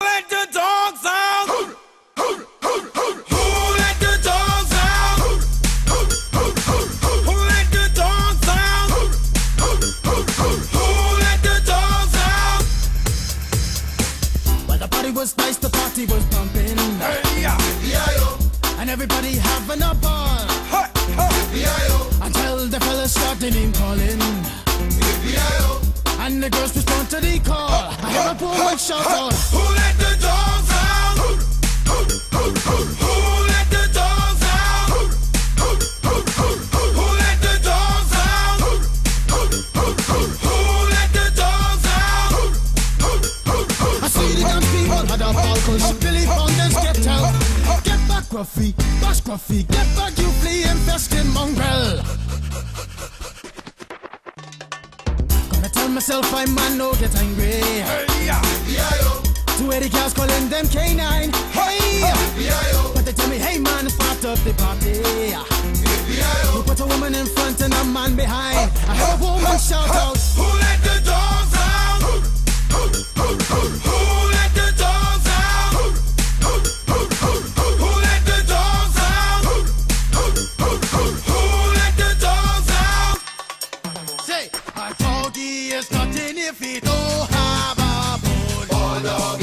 let the dogs out? Who let the dogs out? Who let the dogs out? Who let the dogs out? Well, the party was nice, the party was pumping, and everybody having a ball until the fellas started name calling, and the girls respond to the call. I hear a woman shout out, Who let the dogs out? Who let the dogs out? Who let the dogs out? Who let the dogs out? I see the dance people had a ball cause Billy Fountains get out. Get back, Gruffy, bash Gruffy, get back, you flea infested mongrel. Gonna tell myself I man no get angry. Two 80 cows calling them K9. Hey, but they tell me, hey man, start up the party. You put a woman in front and a man behind. I heard a woman shout out, Who let the dogs out? Who let the dogs out? Who let the dogs out? Who let the dogs out? say, a doggy is nothing if he don't have a bone.